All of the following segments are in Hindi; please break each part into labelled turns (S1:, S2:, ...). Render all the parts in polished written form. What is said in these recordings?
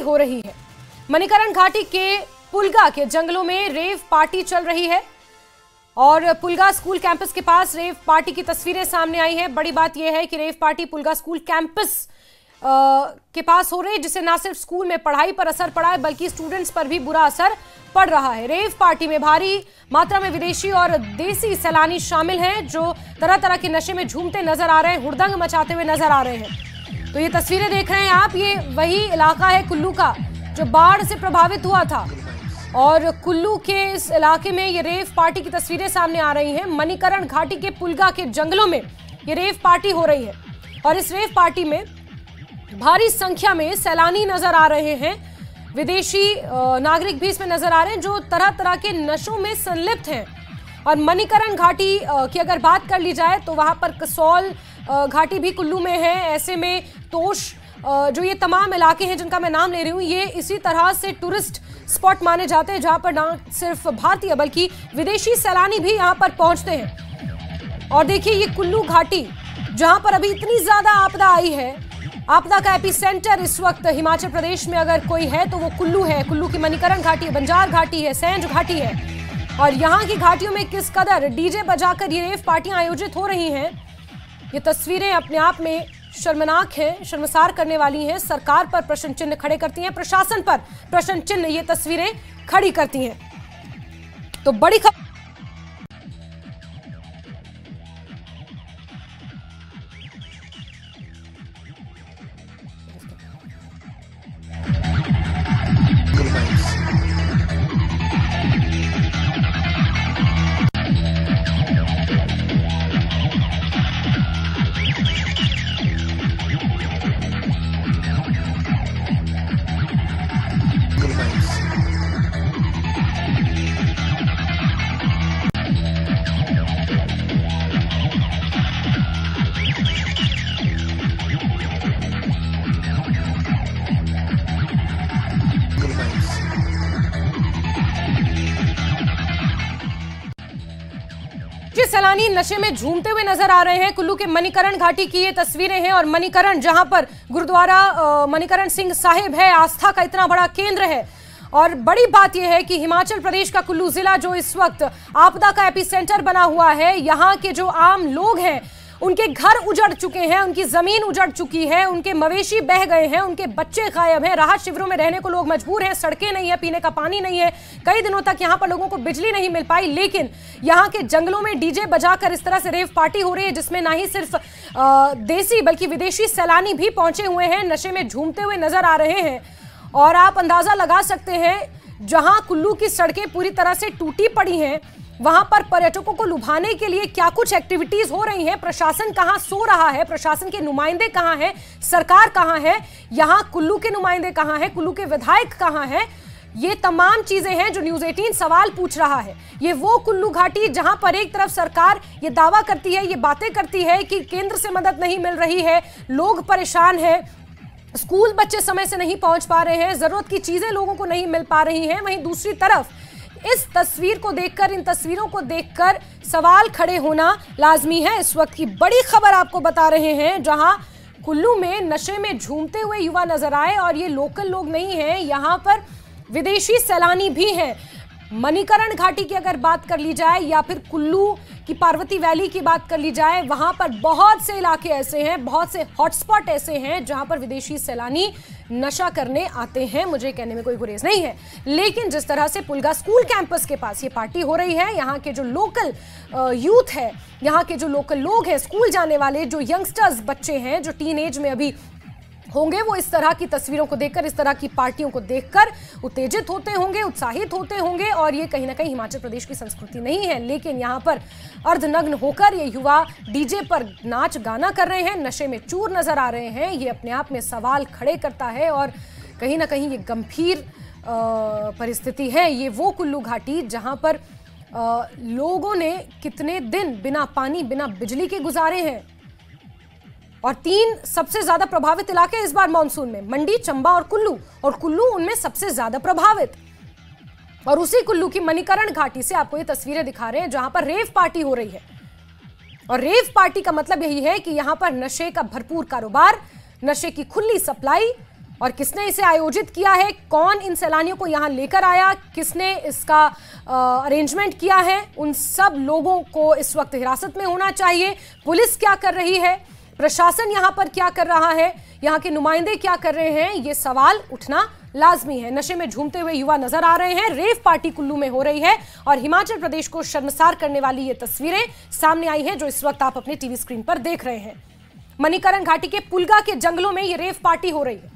S1: हो रही है। मणिकरण घाटी के पुलगा के जंगलों में रेव पार्टी चल रही है और पुलगा स्कूल कैंपस के पास रेव पार्टी की तस्वीरें सामने आई है। बड़ी बात यह है कि rave party Pulga school campus के पास हो रही है, जिससे ना सिर्फ स्कूल में पढ़ाई पर असर पड़ा है बल्कि स्टूडेंट्स पर भी बुरा असर पड़ रहा है। रेव पार्टी में भारी मात्रा में विदेशी और देसी सैलानी शामिल हैं जो तरह तरह के नशे में झूमते नजर आ रहे हैं, हुड़दंग मचाते हुए नजर आ रहे हैं। तो ये तस्वीरें देख रहे हैं आप, ये वही इलाका है कुल्लू का जो बाढ़ से प्रभावित हुआ था और कुल्लू के इस इलाके में ये रेव पार्टी की तस्वीरें सामने आ रही हैं। मणिकरण घाटी के पुलगा के जंगलों में ये रेव पार्टी हो रही है और इस रेव पार्टी में भारी संख्या में सैलानी नजर आ रहे हैं, विदेशी नागरिक भी इसमें नजर आ रहे हैं जो तरह तरह के नशों में संलिप्त हैं। और मणिकरण घाटी की अगर बात कर ली जाए तो वहां पर कसौल घाटी भी कुल्लू में है। ऐसे में तोश जो ये तमाम इलाके हैं जिनका मैं नाम ले रही हूँ, ये इसी तरह से टूरिस्ट स्पॉट माने जाते हैं जहां पर ना सिर्फ भारतीय बल्कि विदेशी सैलानी भी यहाँ पर पहुंचते हैं। और देखिए ये कुल्लू घाटी जहां पर अभी इतनी ज्यादा आपदा आई है, आपदा का एपिसेंटर इस वक्त हिमाचल प्रदेश में अगर कोई है तो वो कुल्लू है। कुल्लू की मणिकरण घाटी है, बंजार घाटी है, सैंज घाटी है और यहाँ की घाटियों में किस कदर डीजे बजाकर ये रेव पार्टियां आयोजित हो रही हैं, ये तस्वीरें अपने आप में शर्मनाक हैं, शर्मसार करने वाली हैं। सरकार पर प्रश्न चिन्ह खड़े करती हैं, प्रशासन पर प्रश्न चिन्ह ये तस्वीरें खड़ी करती हैं। तो बड़ी खबर सैलानी नशे में झूमते हुए नजर आ रहे हैं। कुल्लू के मणिकरण घाटी की ये तस्वीरें हैं और मणिकरण जहां पर गुरुद्वारा मणिकरण सिंह साहिब है, आस्था का इतना बड़ा केंद्र है। और बड़ी बात यह है कि हिमाचल प्रदेश का कुल्लू जिला जो इस वक्त आपदा का एपिसेंटर बना हुआ है, यहाँ के जो आम लोग हैं उनके घर उजड़ चुके हैं, उनकी जमीन उजड़ चुकी है, उनके मवेशी बह गए हैं, उनके बच्चे गायब हैं, राहत शिविरों में रहने को लोग मजबूर हैं, सड़कें नहीं है, पीने का पानी नहीं है, कई दिनों तक यहाँ पर लोगों को बिजली नहीं मिल पाई। लेकिन यहाँ के जंगलों में डीजे बजाकर इस तरह से रेव पार्टी हो रही है जिसमें ना ही सिर्फ देसी बल्कि विदेशी सैलानी भी पहुंचे हुए हैं, नशे में झूमते हुए नजर आ रहे हैं। और आप अंदाजा लगा सकते हैं जहां कुल्लू की सड़कें पूरी तरह से टूटी पड़ी हैं, वहां पर पर्यटकों को लुभाने के लिए क्या कुछ एक्टिविटीज हो रही हैं। प्रशासन कहां सो रहा है, प्रशासन के नुमाइंदे कहां हैं, सरकार कहां है, यहां कुल्लू के नुमाइंदे कहां हैं, कुल्लू के विधायक कहां हैं, ये तमाम चीजें हैं जो न्यूज़ 18 सवाल पूछ रहा है। ये वो कुल्लू घाटी जहां पर एक तरफ सरकार ये दावा करती है, ये बातें करती है कि केंद्र से मदद नहीं मिल रही है, लोग परेशान हैं, स्कूल बच्चे समय से नहीं पहुंच पा रहे हैं, जरूरत की चीजें लोगों को नहीं मिल पा रही हैं। वहीं दूसरी तरफ इस तस्वीर को देखकर, इन तस्वीरों को देखकर सवाल खड़े होना लाजमी है। इस वक्त की बड़ी खबर आपको बता रहे हैं जहां कुल्लू में नशे में झूमते हुए युवा नजर आए और ये लोकल लोग नहीं हैं, यहां पर विदेशी सैलानी भी हैं। मणिकरण घाटी की अगर बात कर ली जाए या फिर कुल्लू की पार्वती वैली की बात कर ली जाए, वहां पर बहुत से इलाके ऐसे हैं, बहुत से हॉटस्पॉट ऐसे हैं जहां पर विदेशी सैलानी नशा करने आते हैं। मुझे कहने में कोई गुरेज नहीं है, लेकिन जिस तरह से पुलगा स्कूल कैंपस के पास ये पार्टी हो रही है, यहाँ के जो लोकल यूथ है, यहाँ के जो लोकल लोग हैं, स्कूल जाने वाले जो यंगस्टर्स बच्चे हैं जो टीन एज में अभी होंगे, वो इस तरह की तस्वीरों को देखकर, इस तरह की पार्टियों को देखकर उत्तेजित होते होंगे, उत्साहित होते होंगे। और ये कहीं ना कहीं हिमाचल प्रदेश की संस्कृति नहीं है, लेकिन यहाँ पर अर्धनग्न होकर ये युवा डीजे पर नाच गाना कर रहे हैं, नशे में चूर नजर आ रहे हैं। ये अपने आप में सवाल खड़े करता है और कहीं ना कहीं ये गंभीर परिस्थिति है। ये वो कुल्लू घाटी जहाँ पर लोगों ने कितने दिन बिना पानी बिना बिजली के गुजारे हैं। और 3 सबसे ज्यादा प्रभावित इलाके इस बार मानसून में, मंडी, चंबा और कुल्लू उनमें सबसे ज्यादा प्रभावित। और उसी कुल्लू की मणिकरण घाटी से आपको ये तस्वीरें दिखा रहे हैं जहां पर रेव पार्टी हो रही है। और रेव पार्टी का मतलब यही है कि यहां पर नशे का भरपूर कारोबार, नशे की खुली सप्लाई और किसने इसे आयोजित किया है, कौन इन सैलानियों को यहां लेकर आया, किसने इसका अरेंजमेंट किया है, उन सब लोगों को इस वक्त हिरासत में होना चाहिए। पुलिस क्या कर रही है, प्रशासन यहां पर क्या कर रहा है, यहां के नुमाइंदे क्या कर रहे हैं, ये सवाल उठना लाजमी है। नशे में झूमते हुए युवा नजर आ रहे हैं। रेव पार्टी कुल्लू में हो रही है और हिमाचल प्रदेश को शर्मसार करने वाली ये तस्वीरें सामने आई हैं जो इस वक्त आप अपने टीवी स्क्रीन पर देख रहे हैं। मणिकरण घाटी के पुलगा के जंगलों में ये रेव पार्टी हो रही है।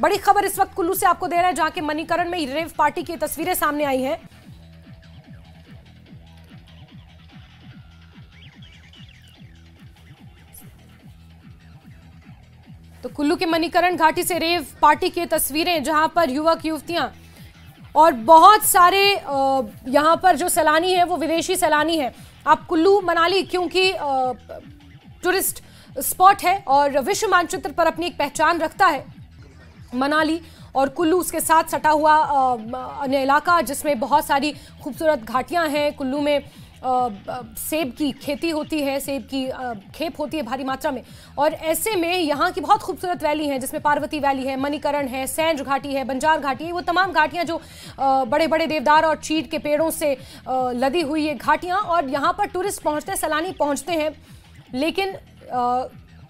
S1: बड़ी खबर इस वक्त कुल्लू से आपको दे रहे हैं जहां के मणिकरण में रेव पार्टी की तस्वीरें सामने आई हैं। तो कुल्लू के मणिकरण घाटी से रेव पार्टी की तस्वीरें जहां पर युवक युवतियां और बहुत सारे यहां पर जो सैलानी है वो विदेशी सैलानी है। आप कुल्लू मनाली क्योंकि टूरिस्ट स्पॉट है और विश्व मानचित्र पर अपनी एक पहचान रखता है मनाली, और कुल्लू उसके साथ सटा हुआ अन्य इलाका जिसमें बहुत सारी खूबसूरत घाटियां हैं। कुल्लू में सेब की खेती होती है, सेब की खेप होती है भारी मात्रा में, और ऐसे में यहाँ की बहुत खूबसूरत वैली है जिसमें पार्वती वैली है, मणिकरण है, सैंज घाटी है, बंजार घाटी है, वो तमाम घाटियाँ जो बड़े बड़े देवदार और चीड़ के पेड़ों से लदी हुई ये घाटियाँ, और यहाँ पर टूरिस्ट पहुँचते हैं, सैलानी पहुँचते हैं। लेकिन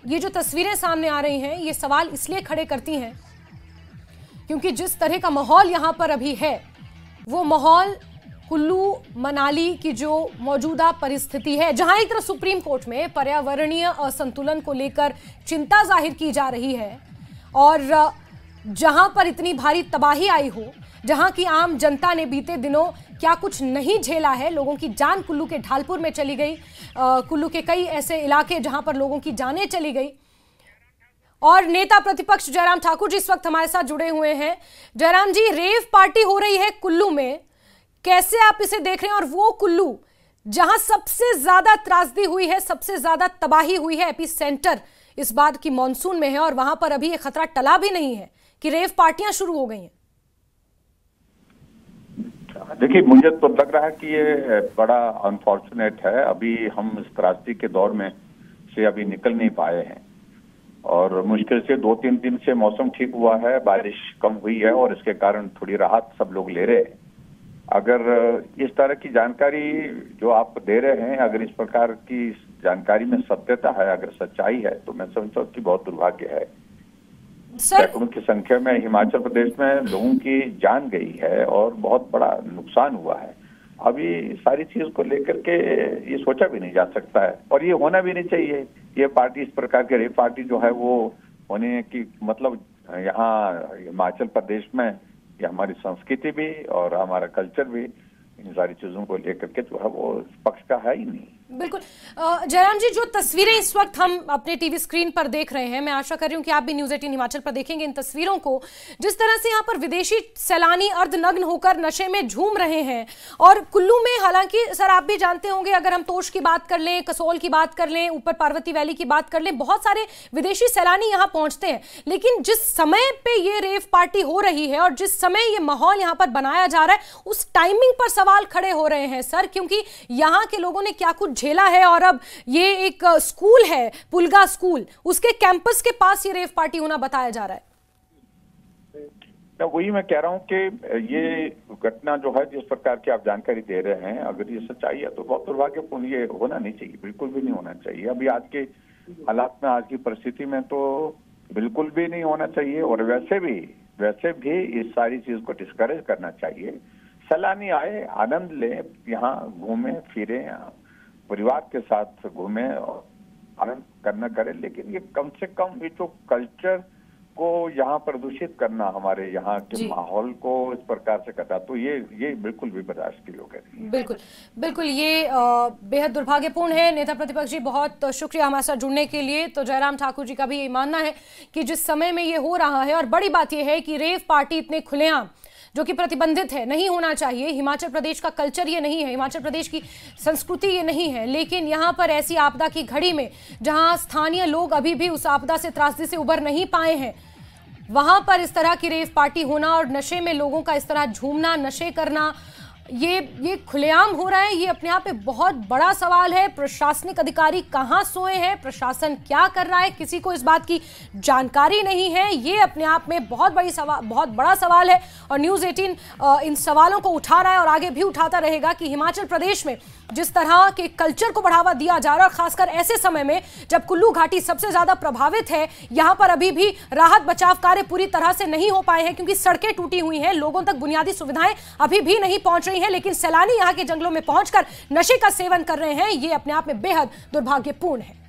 S1: ये जो तस्वीरें सामने आ रही हैं ये सवाल इसलिए खड़े करती हैं क्योंकि जिस तरह का माहौल यहाँ पर अभी है वो माहौल कुल्लू मनाली की जो मौजूदा परिस्थिति है, जहां एक तरफ सुप्रीम कोर्ट में पर्यावरणीय असंतुलन को लेकर चिंता जाहिर की जा रही है और जहां पर इतनी भारी तबाही आई हो, जहां की आम जनता ने बीते दिनों क्या कुछ नहीं झेला है, लोगों की जान कुल्लू के ढालपुर में चली गई, कुल्लू के कई ऐसे इलाके जहां पर लोगों की जानें चली गई। और नेता प्रतिपक्ष जयराम ठाकुर जी इस वक्त हमारे साथ जुड़े हुए हैं। जयराम जी, रेव पार्टी हो रही है कुल्लू में, कैसे आप इसे देख रहे हैं? और वो कुल्लू जहां सबसे ज्यादा त्रासदी हुई है, सबसे ज्यादा तबाही हुई है, एपी सेंटर इस बार की मॉनसून में है और वहां पर अभी ये खतरा टला भी नहीं है कि रेव पार्टियां शुरू हो गई हैं।
S2: देखिए, मुझे तो लग रहा है कि ये बड़ा अनफॉर्चुनेट है। अभी हम इस त्रासदी के दौर में से अभी निकल नहीं पाए हैं और मुश्किल से 2-3 दिन से मौसम ठीक हुआ है, बारिश कम हुई है और इसके कारण थोड़ी राहत सब लोग ले रहे हैं। अगर इस तरह की जानकारी जो आप दे रहे हैं, अगर इस प्रकार की जानकारी में सत्यता है, अगर सच्चाई है, तो मैं समझता हूँ कि बहुत दुर्भाग्य है। सैकड़ों की संख्या में हिमाचल प्रदेश में लोगों की जान गई है और बहुत बड़ा नुकसान हुआ है। अभी सारी चीज को लेकर के ये सोचा भी नहीं जा सकता है और ये होना भी नहीं चाहिए। ये पार्टी, इस प्रकार के रेव पार्टी जो है वो होने की मतलब यहाँ हिमाचल प्रदेश में ये हमारी संस्कृति भी और हमारा कल्चर भी इन सारी चीजों को लेकर के जो है वो पक्ष का है ही नहीं।
S1: बिल्कुल। जयराम जी, जो तस्वीरें इस वक्त हम अपने टीवी स्क्रीन पर देख रहे हैं, मैं आशा कर रही हूं कि आप भी न्यूज़ 18 हिमाचल पर देखेंगे इन तस्वीरों को, जिस तरह से यहां पर विदेशी सैलानी अर्धनग्न होकर नशे में झूम रहे हैं। और कुल्लू में हालांकि सर आप भी जानते होंगे, अगर हम तोश की बात कर लें, कसोल की बात कर लें, ऊपर पार्वती वैली की बात कर लें, बहुत सारे विदेशी सैलानी यहाँ पहुंचते हैं। लेकिन जिस समय पे ये रेव पार्टी हो रही है और जिस समय ये माहौल यहाँ पर बनाया जा रहा है, उस टाइमिंग पर सवाल खड़े हो रहे हैं सर, क्योंकि यहाँ के लोगों ने क्या कुछ झेला है। और अब ये एक स्कूल है, पुलगा स्कूल, उसके कैंपस के पास ये रेव पार्टी होना बताया जा रहा है।
S2: वही मैं कह रहा हूँ कि ये घटना जो है, जिस प्रकार की आप जानकारी दे रहे हैं, अगर ये सच्चाई है तो बहुत दुर्भाग्यपूर्ण, ये होना नहीं चाहिए, बिल्कुल भी नहीं होना चाहिए। अभी आज के हालात में, आज की परिस्थिति में तो बिल्कुल भी नहीं होना चाहिए। और वैसे भी इस सारी चीज को डिस्करेज करना चाहिए। सैलानी आए, आनंद लें, यहाँ घूमें फिरें, परिवार के साथ घूमें और आनंद करना करें, लेकिन ये कम से कम ये जो कल्चर को यहाँ प्रदूषित करना, हमारे यहाँ के माहौल को इस प्रकार से करना, तो ये बिल्कुल भी बर्दाश्त की योग्य नहीं।
S1: बिल्कुल ये बेहद दुर्भाग्यपूर्ण है। नेता प्रतिपक्ष जी, बहुत शुक्रिया हमारे साथ जुड़ने के लिए। तो जयराम ठाकुर जी का भी ये मानना है कि जिस समय में ये हो रहा है, और बड़ी बात यह है कि रेव पार्टी इतने खुलेआम जो कि प्रतिबंधित है, नहीं होना चाहिए। हिमाचल प्रदेश का कल्चर ये नहीं है, हिमाचल प्रदेश की संस्कृति ये नहीं है, लेकिन यहाँ पर ऐसी आपदा की घड़ी में जहाँ स्थानीय लोग अभी भी उस आपदा से, त्रासदी से उबर नहीं पाए हैं, वहाँ पर इस तरह की रेव पार्टी होना और नशे में लोगों का इस तरह झूमना, नशे करना, ये खुलेआम हो रहा है, ये अपने आप में बहुत बड़ा सवाल है। प्रशासनिक अधिकारी कहां सोए हैं, प्रशासन क्या कर रहा है, किसी को इस बात की जानकारी नहीं है। ये अपने आप में बहुत बड़ा सवाल है और न्यूज़ 18 इन सवालों को उठा रहा है और आगे भी उठाता रहेगा कि हिमाचल प्रदेश में जिस तरह के कल्चर को बढ़ावा दिया जा रहा है और खासकर ऐसे समय में जब कुल्लू घाटी सबसे ज्यादा प्रभावित है, यहां पर अभी भी राहत बचाव कार्य पूरी तरह से नहीं हो पाए हैं क्योंकि सड़कें टूटी हुई हैं, लोगों तक बुनियादी सुविधाएं अभी भी नहीं पहुंच रही हैं। लेकिन सैलानी यहां के जंगलों में पहुंचकर नशे का सेवन कर रहे हैं, ये अपने आप में बेहद दुर्भाग्यपूर्ण है।